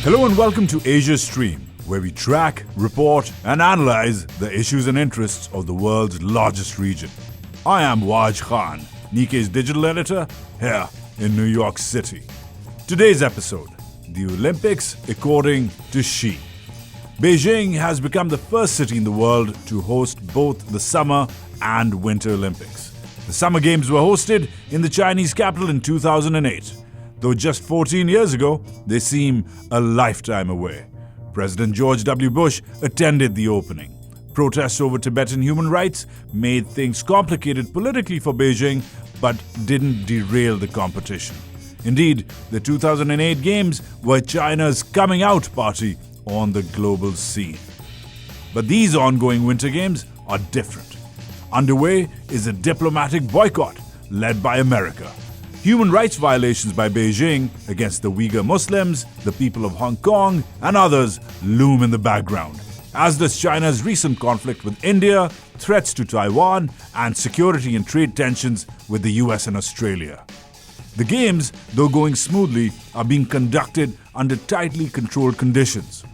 Hello and welcome to Asia Stream, where we track, report, and analyze the issues and interests of the world's largest region. I am Waj Khan, Nikkei's digital editor, here in New York City. Today's episode, the Olympics according to Xi. Beijing has become the first city in the world to host both the Summer and Winter Olympics. The Summer Games were hosted in the Chinese capital in 2008. Though just 14 years ago, they seem a lifetime away. President George W. Bush attended the opening. Protests over Tibetan human rights made things complicated politically for Beijing, but didn't derail the competition. Indeed, the 2008 Games were China's coming out party on the global scene. But these ongoing Winter Games are different. Underway is a diplomatic boycott led by America. Human rights violations by Beijing against the Uyghur Muslims, the people of Hong Kong, and others loom in the background, as does China's recent conflict with India, threats to Taiwan, and security and trade tensions with the US and Australia. The Games, though going smoothly, are being conducted under tightly controlled conditions.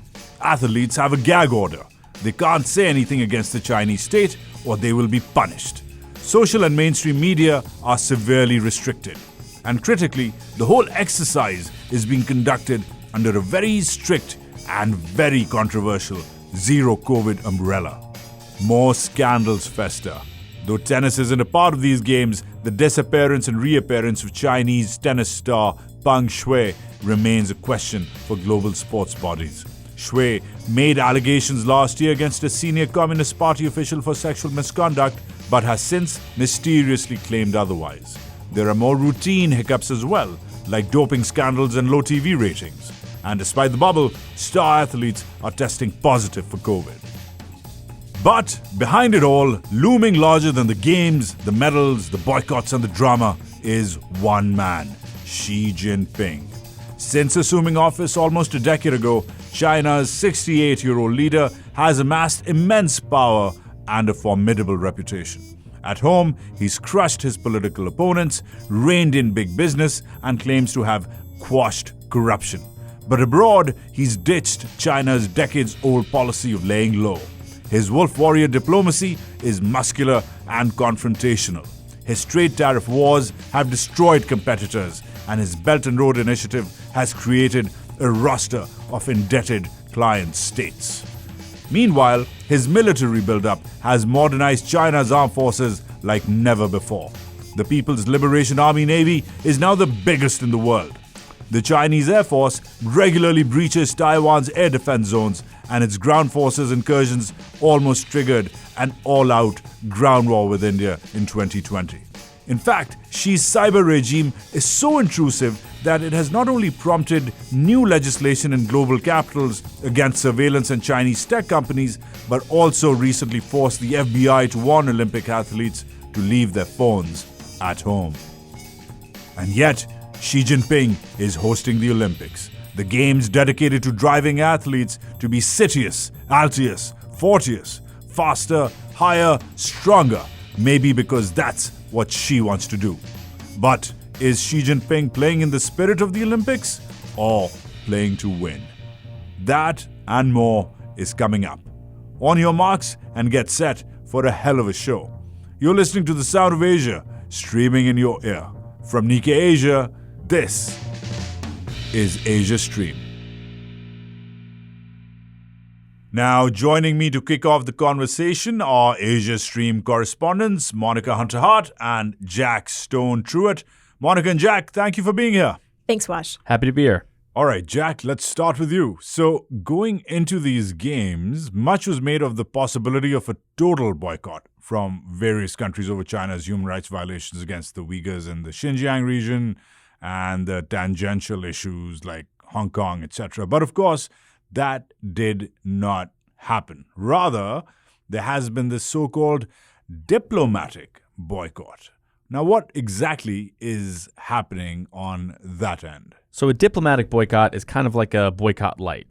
Athletes have a gag order. They can't say anything against the Chinese state or they will be punished. Social and mainstream media are severely restricted. And critically, the whole exercise is being conducted under a very strict and very controversial zero COVID umbrella. More scandals fester. Though tennis isn't a part of these games, the disappearance and reappearance of Chinese tennis star Peng Shuai remains a question for global sports bodies. Shuai made allegations last year against a senior Communist Party official for sexual misconduct, but has since mysteriously claimed otherwise. There are more routine hiccups as well, like doping scandals and low TV ratings. And despite the bubble, star athletes are testing positive for COVID. But behind it all, looming larger than the games, the medals, the boycotts and the drama, is one man, Xi Jinping. Since assuming office almost a decade ago, China's 68-year-old leader has amassed immense power and a formidable reputation. At home, he's crushed his political opponents, reined in big business, and claims to have quashed corruption. But abroad, he's ditched China's decades-old policy of laying low. His wolf warrior diplomacy is muscular and confrontational. His trade tariff wars have destroyed competitors, and his Belt and Road Initiative has created a roster of indebted client states. Meanwhile, his military buildup has modernized China's armed forces like never before. The People's Liberation Army Navy is now the biggest in the world. The Chinese Air Force regularly breaches Taiwan's air defense zones, and its ground forces incursions almost triggered an all-out ground war with India in 2020. In fact, Xi's cyber regime is so intrusive that it has not only prompted new legislation in global capitals against surveillance and Chinese tech companies, but also recently forced the FBI to warn Olympic athletes to leave their phones at home. And yet, Xi Jinping is hosting the Olympics, the games dedicated to driving athletes to be citius, altius, fortius, faster, higher, stronger, maybe because that's what Xi wants to do. But is Xi Jinping playing in the spirit of the Olympics or playing to win? That and more is coming up. On your marks and get set for a hell of a show. You're listening to The Sound of Asia, streaming in your ear. From Nikkei Asia, this is Asia Stream. Now, joining me to kick off the conversation are Asia Stream correspondents Monica Hunter-Hart and Jack Stone-Truitt. Monica and Jack, thank you for being here. Thanks, Wash. Happy to be here. All right, Jack, let's start with you. So, going into these games, much was made of the possibility of a total boycott from various countries over China's human rights violations against the Uyghurs in the Xinjiang region and the tangential issues like Hong Kong, etc. But of course, that did not happen. Rather, there has been this so-called diplomatic boycott. Now, what exactly is happening on that end? So a diplomatic boycott is kind of like a boycott light.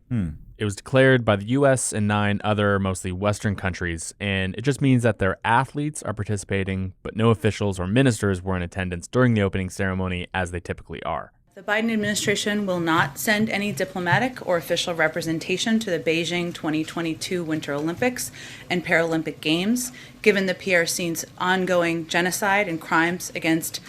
It was declared by the U.S. and 9 other, mostly Western countries, and it just means that their athletes are participating, but no officials or ministers were in attendance during the opening ceremony as they typically are. The Biden administration will not send any diplomatic or official representation to the Beijing 2022 Winter Olympics and Paralympic Games, given the PRC's ongoing genocide and crimes against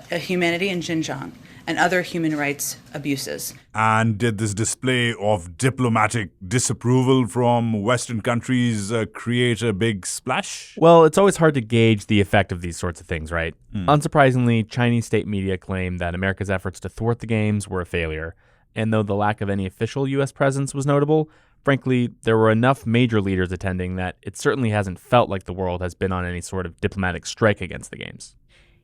humanity in Xinjiang and other human rights abuses. And did this display of diplomatic disapproval from Western countries create a big splash? Well, it's always hard to gauge the effect of these sorts of things, right? Unsurprisingly, Chinese state media claim that America's efforts to thwart the games were a failure. And though the lack of any official U.S. presence was notable, frankly, there were enough major leaders attending that it certainly hasn't felt like the world has been on any sort of diplomatic strike against the games.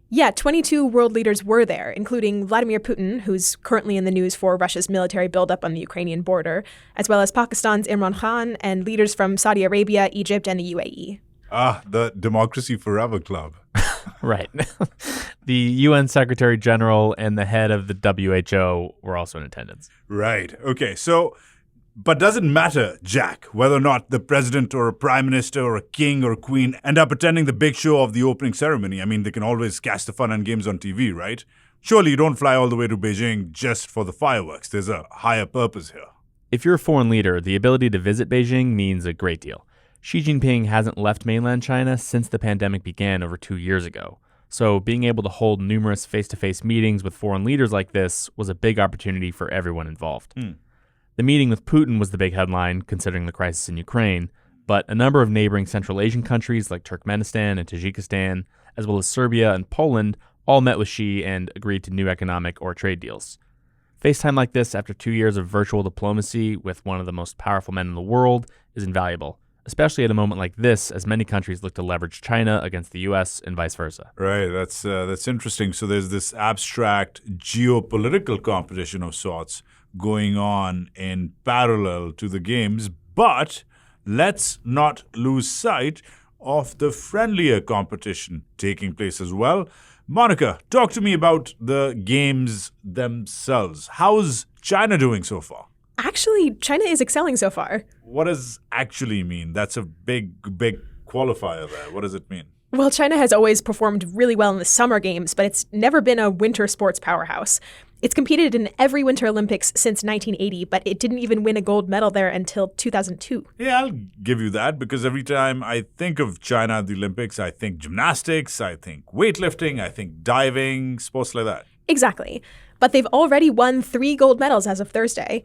Yeah, 22 world leaders were there, including Vladimir Putin, who's currently in the news for Russia's military buildup on the Ukrainian border, as well as Pakistan's Imran Khan and leaders from Saudi Arabia, Egypt, and the UAE. The Democracy Forever Club. Right. The UN Secretary General and the head of the WHO were also in attendance. Right. Okay, but does it matter, Jack, whether or not the president or a prime minister or a king or a queen end up attending the big show of the opening ceremony? I mean, they can always catch the fun and games on TV, right? Surely you don't fly all the way to Beijing just for the fireworks. There's a higher purpose here. If you're a foreign leader, the ability to visit Beijing means a great deal. Xi Jinping hasn't left mainland China since the pandemic began over 2 years ago. So being able to hold numerous face-to-face meetings with foreign leaders like this was a big opportunity for everyone involved. The meeting with Putin was the big headline, considering the crisis in Ukraine, but a number of neighboring Central Asian countries like Turkmenistan and Tajikistan, as well as Serbia and Poland, all met with Xi and agreed to new economic or trade deals. FaceTime like this after 2 years of virtual diplomacy with one of the most powerful men in the world is invaluable, especially at a moment like this as many countries look to leverage China against the U.S. and vice versa. Right, that's interesting. So there's this abstract geopolitical competition of sorts going on in parallel to the games, but let's not lose sight of the friendlier competition taking place as well. Monica, talk to me about the games themselves. How's China doing so far? Actually, China is excelling so far. What does actually mean? That's a big qualifier there. What does it mean? Well, China has always performed really well in the Summer Games, but it's never been a winter sports powerhouse. It's competed in every Winter Olympics since 1980, but it didn't even win a gold medal there until 2002. Yeah, I'll give you that, because every time I think of China at the Olympics, I think gymnastics, I think weightlifting, I think diving, sports like that. Exactly. But they've already won 3 gold medals as of Thursday.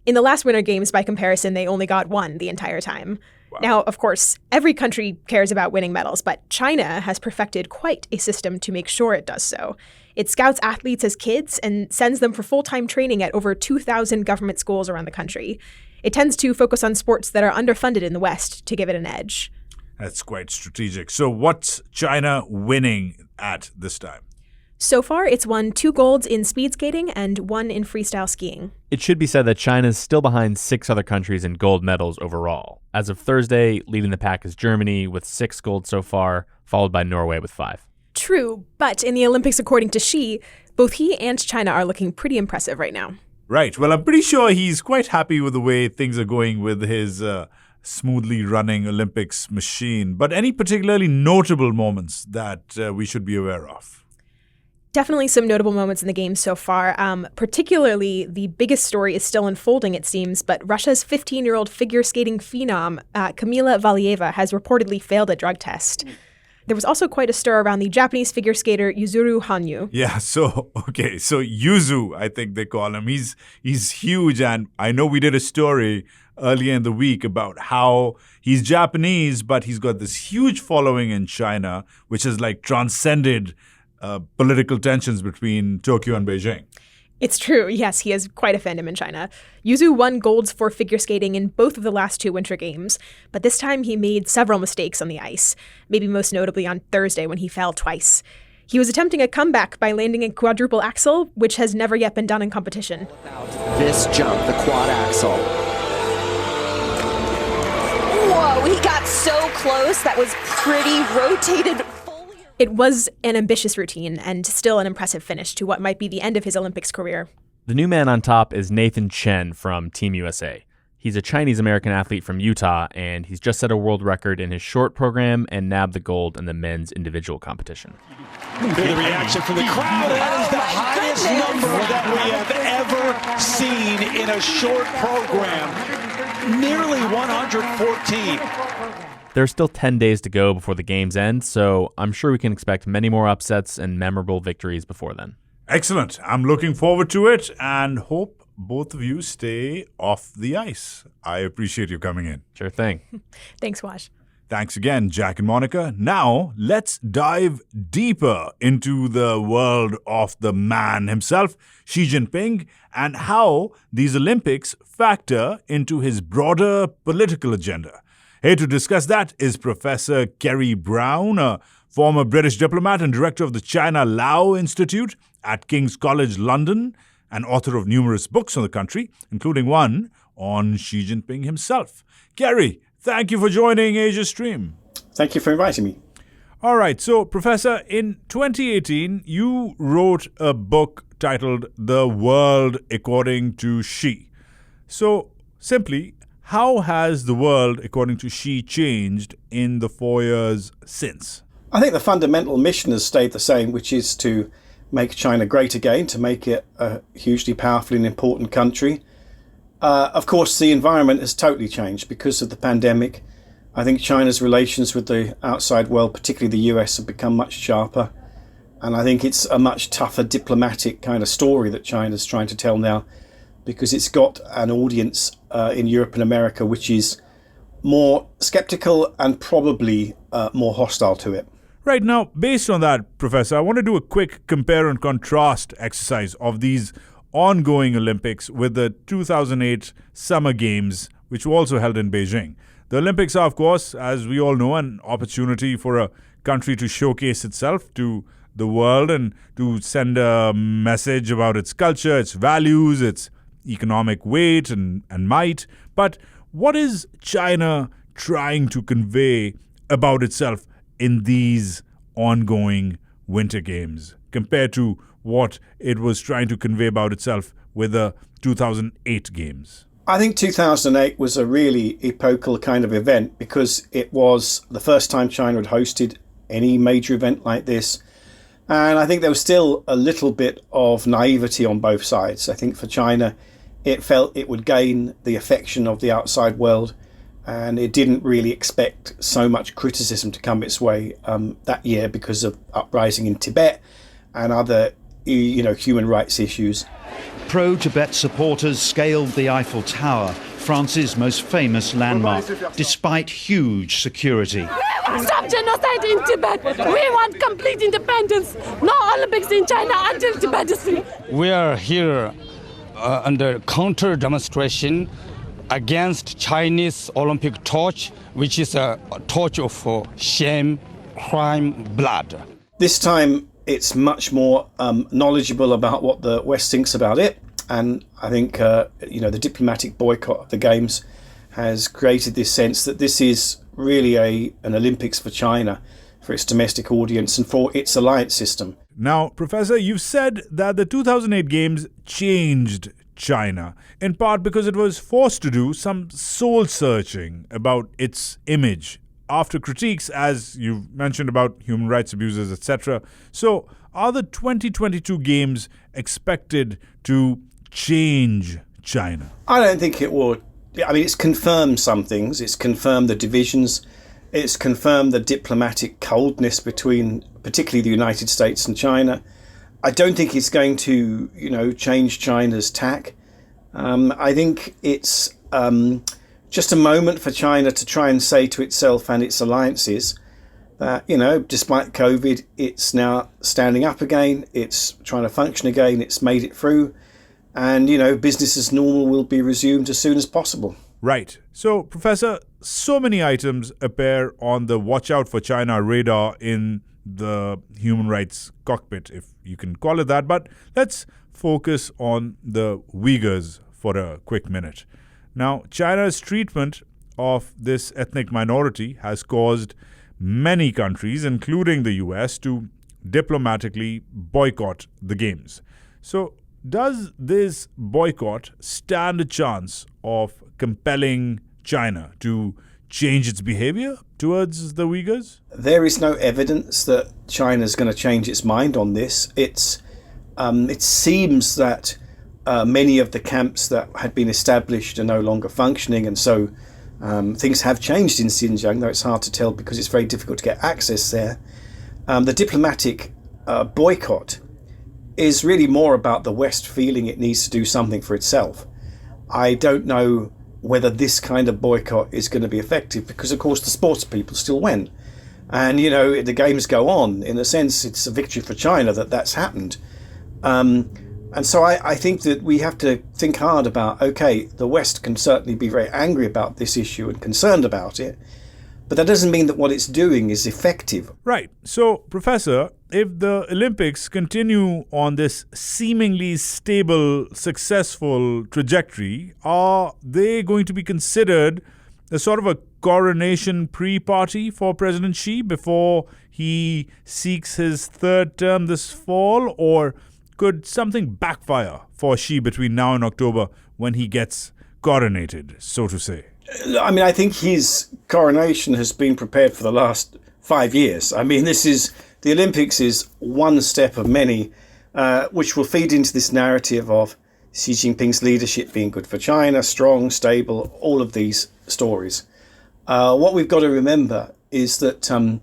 In the last Winter Games, by comparison, they only got 1 the entire time. Wow. Now, of course, every country cares about winning medals, but China has perfected quite a system to make sure it does so. It scouts athletes as kids and sends them for full-time training at over 2,000 government schools around the country. It tends to focus on sports that are underfunded in the West to give it an edge. That's quite strategic. So what's China winning at this time? So far, it's won 2 golds in speed skating and 1 in freestyle skiing. It should be said that China's still behind 6 other countries in gold medals overall. As of Thursday, leading the pack is Germany with 6 gold so far, followed by Norway with 5. True, but in the Olympics, according to Xi, both he and China are looking pretty impressive right now. Right. Well, I'm pretty sure he's quite happy with the way things are going with his smoothly running Olympics machine. But any particularly notable moments that we should be aware of? Definitely some notable moments in the game so far. Particularly, the biggest story is still unfolding, it seems, but Russia's 15-year-old figure skating phenom, Kamila Valieva, has reportedly failed a drug test. There was also quite a stir around the Japanese figure skater Yuzuru Hanyu. Yeah, so Yuzu, I think they call him. He's huge, and I know we did a story earlier in the week about how he's Japanese, but he's got this huge following in China, which has transcended political tensions between Tokyo and Beijing. It's true. Yes, he has quite a fandom in China. Yuzu won golds for figure skating in both of the last 2 Winter Games, but this time he made several mistakes on the ice, maybe most notably on Thursday when he fell twice. He was attempting a comeback by landing a quadruple axel, which has never yet been done in competition. This jump, the quad axel. Whoa, he got so close. That was pretty rotated. It was an ambitious routine and still an impressive finish to what might be the end of his Olympics career. The new man on top is Nathan Chen from Team USA. He's a Chinese-American athlete from Utah, and he's just set a world record in his short program and nabbed the gold in the men's individual competition. The reaction from the crowd. That is the highest number that we have ever seen in a short program. Nearly 114. There's still 10 days to go before the games end, so I'm sure we can expect many more upsets and memorable victories before then. Excellent. I'm looking forward to it and hope both of you stay off the ice. I appreciate you coming in. Sure thing. Thanks, Wash. Thanks again, Jack and Monica. Now, let's dive deeper into the world of the man himself, Xi Jinping, and how these Olympics factor into his broader political agenda. Here to discuss that is Professor Kerry Brown, a former British diplomat and director of the China-Lao Institute at King's College London, and author of numerous books on the country, including one on Xi Jinping himself. Kerry, thank you for joining Asia Stream. Thank you for inviting me. All right, so Professor, in 2018, you wrote a book titled The World According to Xi. So, simply, how has the world according to Xi changed in the 4 years since? I think the fundamental mission has stayed the same, which is to make China great again, to make it a hugely powerful and important country. Of course, the environment has totally changed because of the pandemic. I think China's relations with the outside world, particularly the US, have become much sharper. And I think it's a much tougher diplomatic kind of story that China's trying to tell now, because it's got an audience in Europe and America which is more skeptical and probably more hostile to it. Right now, based on that, Professor, I want to do a quick compare and contrast exercise of these ongoing Olympics with the 2008 Summer Games, which were also held in Beijing. The Olympics are, of course, as we all know, an opportunity for a country to showcase itself to the world and to send a message about its culture, its values, its economic weight and might. But what is China trying to convey about itself in these ongoing Winter Games compared to what it was trying to convey about itself with the 2008 Games? I think 2008 was a really epochal kind of event because it was the first time China had hosted any major event like this. And I think there was still a little bit of naivety on both sides. I think for China, it felt it would gain the affection of the outside world, and it didn't really expect so much criticism to come its way that year because of uprising in Tibet and other, human rights issues. Pro-Tibet supporters scaled the Eiffel Tower, France's most famous landmark, despite huge security. Stop genocide in Tibet. We want complete independence. No Olympics in China until Tibet is free. We are here under counter demonstration against Chinese Olympic torch, which is a torch of shame, crime, blood. This time it's much more knowledgeable about what the West thinks about it. And I think, the diplomatic boycott of the Games has created this sense that this is really an Olympics for China, for its domestic audience and for its alliance system. Now, Professor, you've said that the 2008 Games changed China, in part because it was forced to do some soul-searching about its image after critiques, as you've mentioned, about human rights abuses, etc. So, are the 2022 Games expected to change China? I don't think it will. I mean, it's confirmed some things. It's confirmed the divisions. It's confirmed the diplomatic coldness between particularly the United States and China. I don't think it's going to, change China's tack. I think it's just a moment for China to try and say to itself and its alliances that, despite COVID, it's now standing up again. It's trying to function again. It's made it through. And, business as normal will be resumed as soon as possible. Right. So, Professor, so many items appear on the Watch Out for China radar in the human rights cockpit, if you can call it that. But let's focus on the Uyghurs for a quick minute. Now, China's treatment of this ethnic minority has caused many countries, including the US, to diplomatically boycott the Games. So, does this boycott stand a chance of compelling China to change its behavior towards the Uyghurs? There is no evidence that China's going to change its mind on this. It seems that many of the camps that had been established are no longer functioning, and so things have changed in Xinjiang, though it's hard to tell because it's very difficult to get access there. The diplomatic boycott is really more about the West feeling it needs to do something for itself. I don't know whether this kind of boycott is going to be effective because, of course, the sports people still went. And, the games go on. In a sense, it's a victory for China that that's happened. And so I think that we have to think hard about, okay, the West can certainly be very angry about this issue and concerned about it, but that doesn't mean that what it's doing is effective. Right. So, Professor, if the Olympics continue on this seemingly stable, successful trajectory, are they going to be considered a sort of a coronation pre-party for President Xi before he seeks his third term this fall? Or could something backfire for Xi between now and October when he gets coronated, so to say? I mean, I think his coronation has been prepared for the last 5 years. I mean, the Olympics is one step of many, which will feed into this narrative of Xi Jinping's leadership being good for China, strong, stable, all of these stories. What we've got to remember is that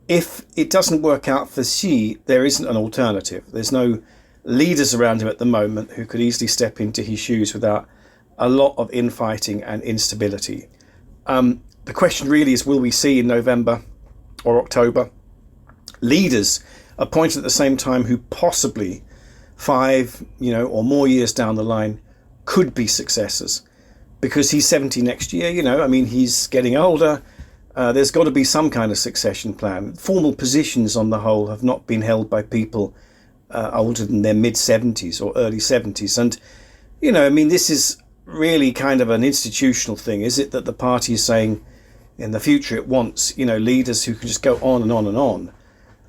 if it doesn't work out for Xi, there isn't an alternative. There's no leaders around him at the moment who could easily step into his shoes without a lot of infighting and instability. The question really is, will we see in November or October leaders appointed at the same time who possibly 5, or more years down the line could be successors? Because he's 70 next year, he's getting older. There's got to be some kind of succession plan. Formal positions on the whole have not been held by people older than their mid-70s or early 70s. And, this is really kind of an institutional thing. Is it that the party is saying in the future it wants, leaders who can just go on and on and on?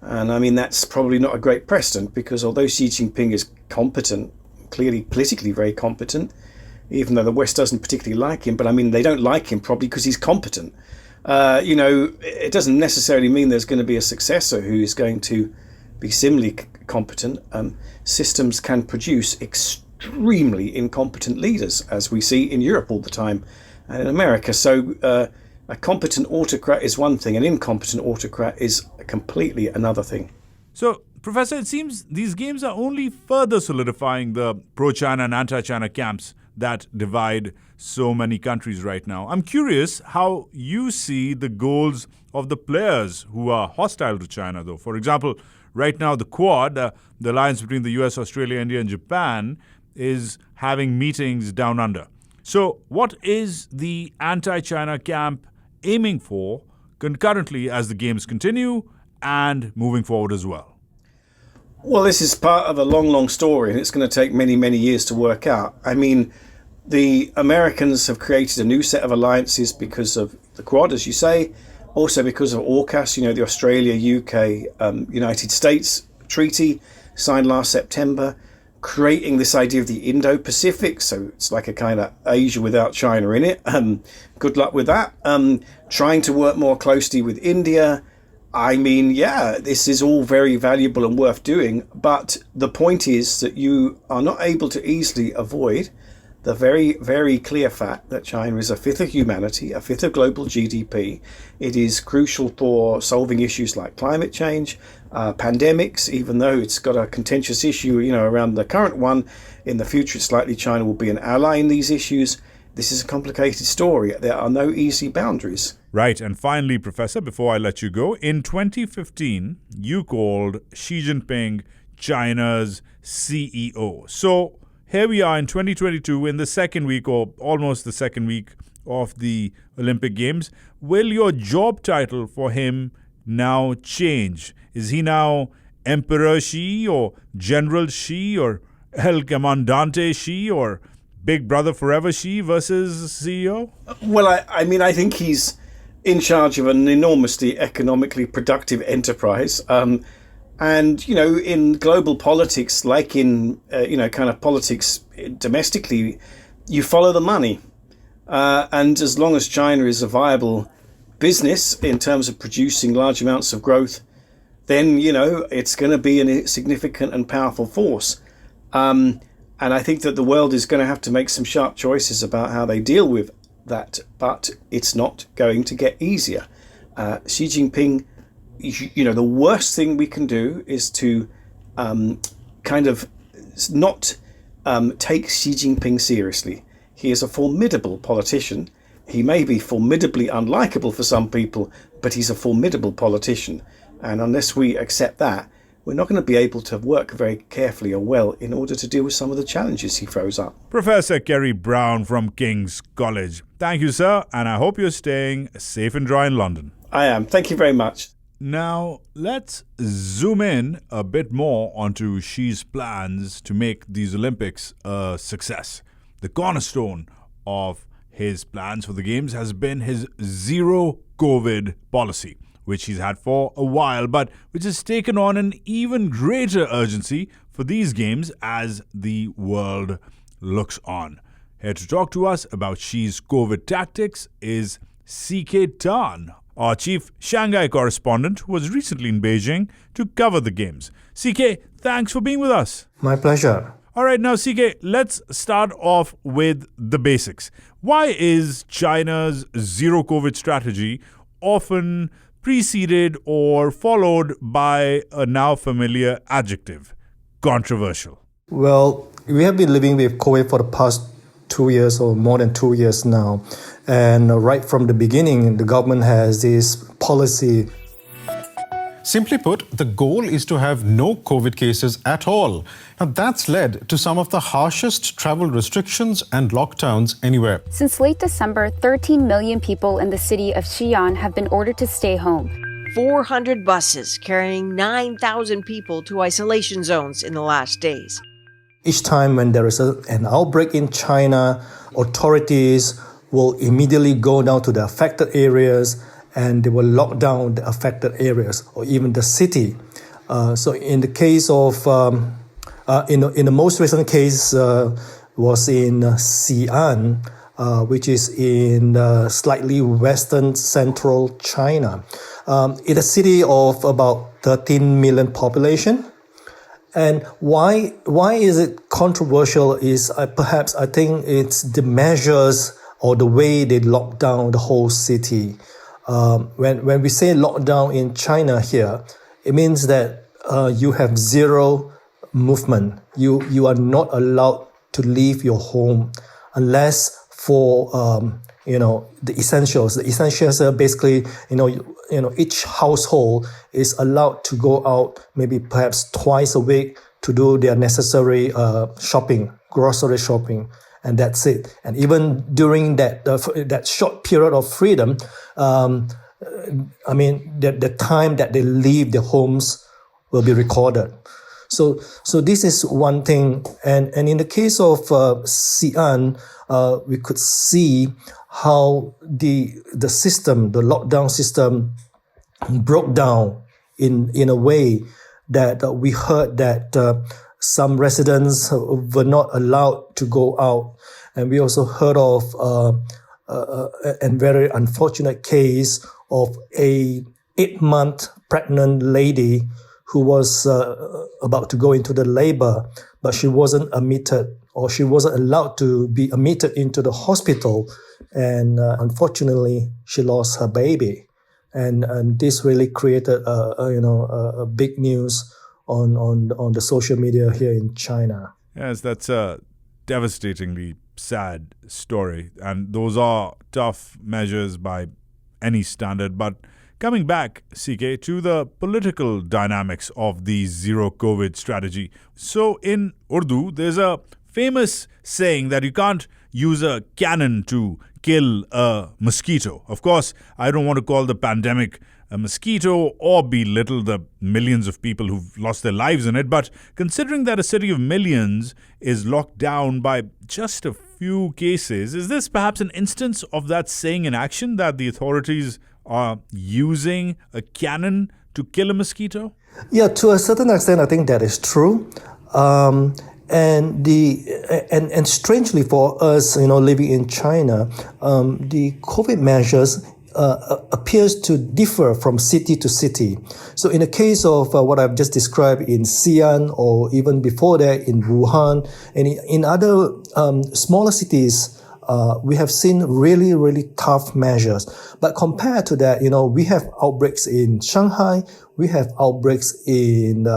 And that's probably not a great precedent, because although Xi Jinping is competent, clearly politically very competent, even though the West doesn't particularly like him, but they don't like him probably because he's competent. It doesn't necessarily mean there's going to be a successor who is going to be similarly competent. Systems can produce extremely incompetent leaders, as we see in Europe all the time and in America. So a competent autocrat is one thing, an incompetent autocrat is completely another thing. So, Professor, it seems these games are only further solidifying the pro-China and anti-China camps that divide so many countries right now. I'm curious how you see the goals of the players who are hostile to China, though. For example, right now the Quad, the alliance between the US, Australia, India, and Japan, is having meetings down under. So what is the anti-China camp aiming for concurrently as the games continue and moving forward as well? Well, this is part of a long, long story, and it's going to take many, many years to work out. The Americans have created a new set of alliances because of the Quad, as you say, also because of AUKUS, the Australia, UK, United States treaty signed last September, creating this idea of the Indo-Pacific. So it's like a kind of Asia without China in it. Good luck with that. Trying to work more closely with India. This is all very valuable and worth doing. But the point is that you are not able to easily avoid the very, very clear fact that China is a fifth of humanity, a fifth of global GDP. It is crucial for solving issues like climate change, pandemics, even though it's got a contentious issue, around the current one. In the future, it's likely China will be an ally in these issues. This is a complicated story. There are no easy boundaries. Right. And finally, Professor, before I let you go, in 2015, you called Xi Jinping China's CEO. So here we are in 2022 in the second week, or almost the second week of the Olympic Games. Will your job title for him now change? Is he now Emperor Xi or General Xi or El Comandante Xi or Big Brother Forever Xi versus CEO? Well, I think he's in charge of an enormously economically productive enterprise. And, you know, in global politics, like in, kind of politics domestically, you follow the money. And as long as China is a viable business in terms of producing large amounts of growth, then, you know, it's going to be a significant and powerful force. And I think that the world is going to have to make some sharp choices about how they deal with that. But it's not going to get easier. Xi Jinping, you know, the worst thing we can do is to kind of not take Xi Jinping seriously. He is a formidable politician. He may be formidably unlikable for some people, but he's a formidable politician. And unless we accept that, we're not going to be able to work very carefully or well in order to deal with some of the challenges he throws up. Professor Kerry Brown from King's College. Thank you, sir, and I hope you're staying safe and dry in London. I am. Thank you very much. Now, let's zoom in a bit more onto Xi's plans to make these Olympics a success. The cornerstone of his plans for the Games has been his zero COVID policy, which he's had for a while, but which has taken on an even greater urgency for these Games as the world looks on. Here to talk to us about Xi's COVID tactics is CK Tan, our chief Shanghai correspondent, who was recently in Beijing to cover the Games. CK, thanks for being with us. My pleasure. All right, now, CK, let's start off with the basics. Why is China's zero COVID strategy often preceded or followed by a now familiar adjective, controversial? Well, we have been living with COVID for the past 2 years or more than 2 years now. And right from the beginning, the government has this policy. Simply put, the goal is to have no COVID cases at all. Now, that's led to some of the harshest travel restrictions and lockdowns anywhere. Since late December, 13 million people in the city of Xi'an have been ordered to stay home. 400 buses carrying 9,000 people to isolation zones in the last days. Each time when there is an outbreak in China, authorities will immediately go down to the affected areas and they will lock down the affected areas or even the city. So in the case of, in the most recent case was in Xi'an, which is in slightly western central China. It's a city of about 13 million population. And why is it controversial is perhaps I think it's the measures or the way they lock down the whole city. When we say lockdown in China here, it means that you have zero movement. You are not allowed to leave your home unless for the essentials. The essentials are basically each household is allowed to go out maybe perhaps twice a week to do their necessary shopping, grocery shopping. And that's it. And even during that short period of freedom, the time that they leave their homes will be recorded. So this is one thing. And in the case of Xi'an, we could see how the system, the lockdown system, broke down in a way that we heard that some residents were not allowed to go out. And we also heard of a very unfortunate case of a 8-month pregnant lady who was about to go into the labor, but she wasn't admitted or she wasn't allowed to be admitted into the hospital. And unfortunately, she lost her baby. And this really created a big news on the social media here in China. Yes, that's a devastatingly sad story. And those are tough measures by any standard. But coming back, CK, to the political dynamics of the zero COVID strategy. So in Urdu, there's a famous saying that you can't use a cannon to kill a mosquito. Of course, I don't want to call the pandemic a mosquito or belittle the millions of people who've lost their lives in it, but considering that a city of millions is locked down by just a few cases, is this perhaps an instance of that saying in action, that the authorities are using a cannon to kill a mosquito? Yeah, to a certain extent, I think that is true. And strangely for us, living in China, the COVID measures appears to differ from city to city. So in the case of what I've just described in Xi'an, or even before that in Wuhan, and in other smaller cities, we have seen really, really tough measures. But compared to that, we have outbreaks in Shanghai, we have outbreaks in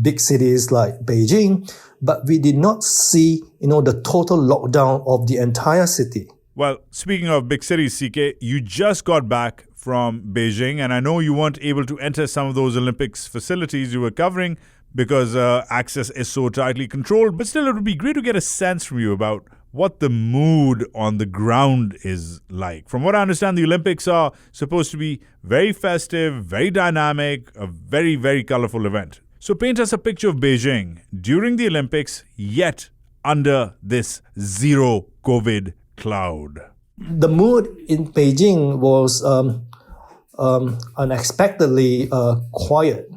big cities like Beijing, but we did not see, the total lockdown of the entire city. Well, speaking of big cities, CK, you just got back from Beijing, and I know you weren't able to enter some of those Olympics facilities you were covering because access is so tightly controlled. But still, it would be great to get a sense from you about what the mood on the ground is like. From what I understand, the Olympics are supposed to be very festive, very dynamic, a very, very colorful event. So paint us a picture of Beijing during the Olympics, yet under this zero COVID cloud. The mood in Beijing was unexpectedly quiet.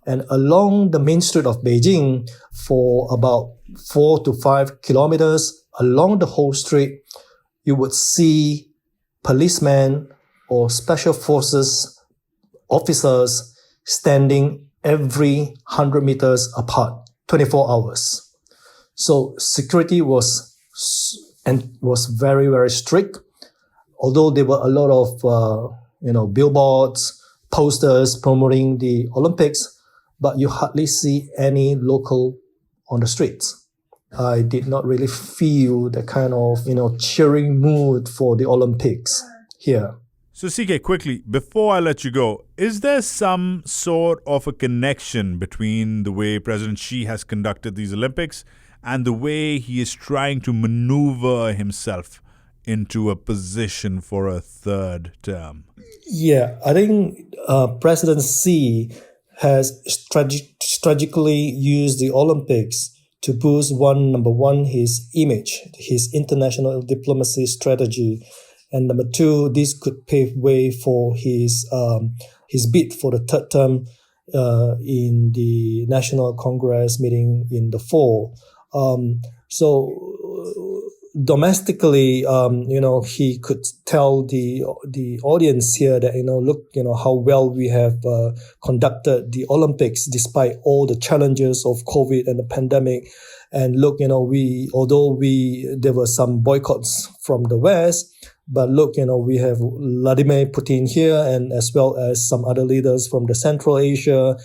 And along the main street of Beijing, for about 4 to 5 kilometers along the whole street, you would see policemen or special forces officers standing every 100 meters apart, 24 hours. So security was very, very strict. Although there were a lot of, billboards, posters promoting the Olympics, but you hardly see any local on the streets. I did not really feel the kind of, cheering mood for the Olympics here. So CK, quickly, before I let you go, is there some sort of a connection between the way President Xi has conducted these Olympics and the way he is trying to maneuver himself into a position for a third term? Yeah, I think President Xi has strategically used the Olympics to boost number one, his image, his international diplomacy strategy, and number two, this could pave way for his bid for the third term in the National Congress meeting in the fall. So domestically, he could tell the audience here that, look, how well we have conducted the Olympics despite all the challenges of COVID and the pandemic. And look, although there were some boycotts from the West, but look, we have Vladimir Putin here, and as well as some other leaders from the Central Asia,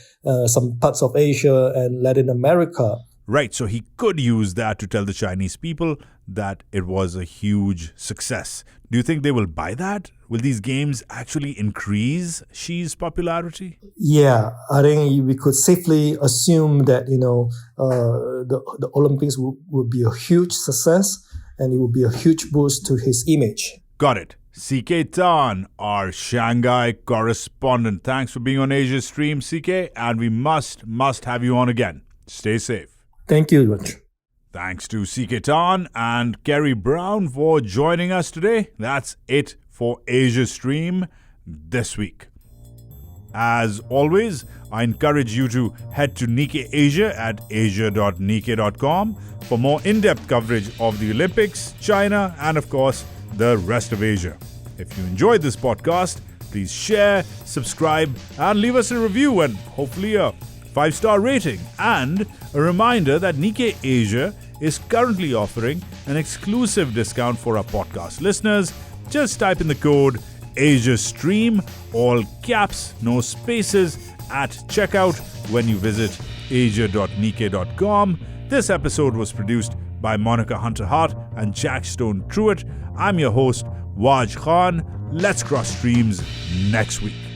some parts of Asia and Latin America. Right, so he could use that to tell the Chinese people that it was a huge success. Do you think they will buy that? Will these games actually increase Xi's popularity? Yeah, I think we could safely assume that, the Olympics would be a huge success, and it would be a huge boost to his image. Got it. CK Tan, our Shanghai correspondent. Thanks for being on Asia Stream, CK, and we must have you on again. Stay safe. Thank you, Raj. Thanks to CK Tan and Kerry Brown for joining us today. That's it for Asia Stream this week. As always, I encourage you to head to Nikkei Asia at asia.nikkei.com for more in-depth coverage of the Olympics, China, and of course, the rest of Asia. If you enjoyed this podcast, please share, subscribe, and leave us a review and hopefully a 5-star rating. And a reminder that Nikkei Asia is currently offering an exclusive discount for our podcast listeners. Just type in the code AsiaStream, all caps, no spaces, at checkout when you visit asia.nikkei.com. This episode was produced by Monica Hunter-Hart and Jack Stone Truitt. I'm your host, Waj Khan. Let's cross streams next week.